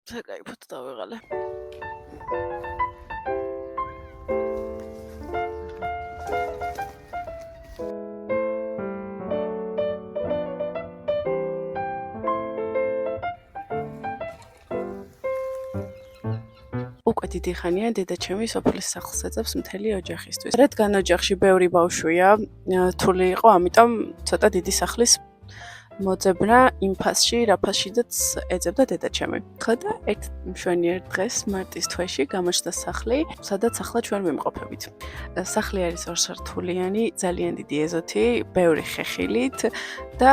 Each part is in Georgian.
საკაიფოდ დავიღალე. უკვე დიდი ხანია დედაჩემი სოფლის სახლს ეძებს მთელი ოჯახისთვის. რადგან ოჯახში ბევრი ბავშვია, რთული იყო, ამიტომ ცოტა დიდი სახლის მოძებნა იმ ფასში, რა ფასშიც ეძებდა დედაჩემი. ხედა ერთ მშვენიერ დღეს მარტის თვეში გამოჩნდა სახლი, სადაც ახლა ჩვენ ვიმყოფებით. სახლი არის ორსართულიანი, ძალიან დიდი ეზოთი, ბევრი ხეხილით და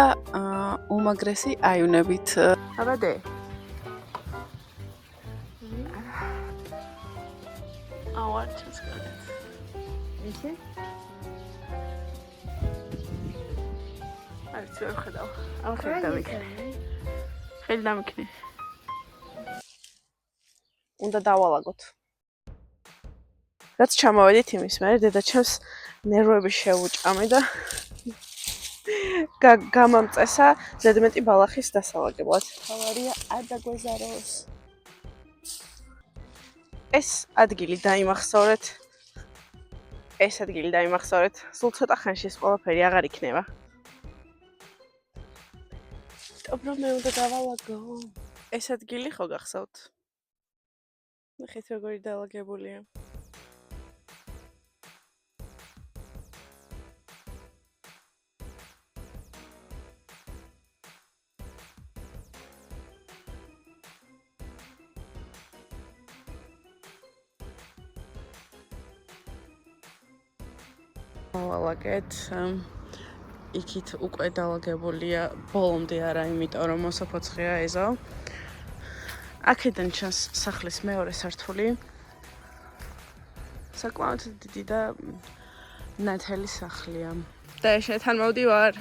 უმაგრესი აივნებით. აბადე ავარჩეს გადაც. ისე? აი, წერ ხედავ. ამ ხედავიქნე. ხედავიქნე. უნდა დავალაგოთ. რაც ჩამოვედით იმის მერე დედაჩემს ნერვები შეუჭამე და გამამწესა ზედმეტი ბალახის დასალაგებლად. თავარია არ დაგვეზაროს. ეს ადგილი დაიმახსოვრეთ. სულ ცოტა ხანში ეს ყველაფერი აღარ იქნება. ტობრო მე უნდა დავალაგო. ეს ადგილი ხო გახსოვთ? ნახეთ როგორი დაალაგებულია. ვალაგეთ იქით უკვე დაალაგებულია ბოლომდე არა, იმიტომ რომ მოსაფოცხეა ეზო. აქედან ჩანს სახლის მეორე სართული. საკმაოდ დიდი და ნათელი სახლია. და შენთან მოვდივარ.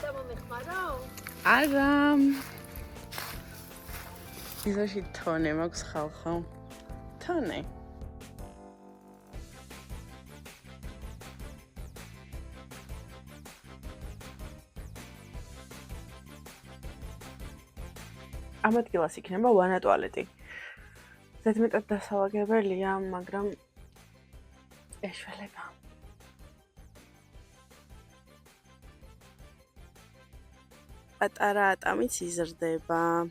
და მომეხმარო? არა. ეზოში თონე მაქვს ხალხო. თონე. ამ ადგილას იქნება ვანა ტუალეტი. ზედმეტად დასალაგებელია, მაგრამ ეშველება. პატარა ატამიც იზრდება.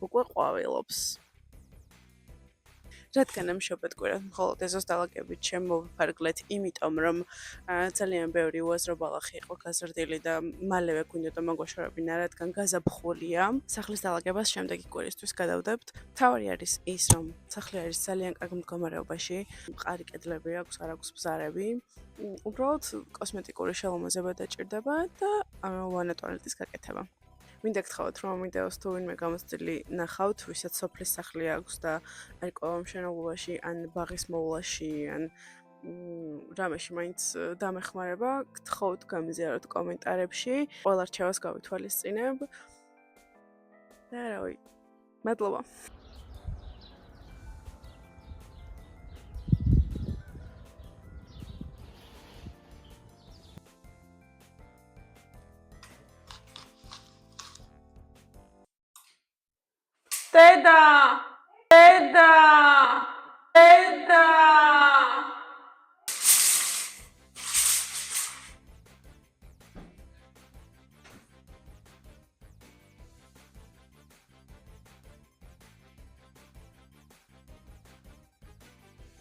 უკვე ყვავილობს. რადგან ამშობად კვირად მხოლოდ ეზოს დალაგებით შემოვიფარგლეთ, იმიტომ რომ ძალიან ბევრი უაზრო ბალახი იყო გაზრდილი და მალევე გვინდოდა მაგვაშორებინა, რადგან გაზაფხულია. სახლის დალაგებას შემდეგი კვირისთვის გადავდებთ. მთავარი არის ის, რომ სახლი არის ძალიან კარგ მდგომარეობაში, მყარი კედლები აქვს, არ აქვს ბზარები. უბრალოდ კოსმეტიკური შელამაზება დაჭირდება და ვანა ტუალეტის გაკეთება. მინდა გთხოვოთ, რომ ამ ვიდეოს თუ ვინმე გამოცდილი ნახავთ, ვისაც სოფლის სახლი აქვს და არ ყვება მშენებლობაში, ან ბაღის მოვლაში, ან რამეში მაინც დამეხმარება, გთხოვთ გამიზიაროთ კომენტარებში. ყველა რჩევას გავითვალისწინებ. და რავი, მადლობა. დედა!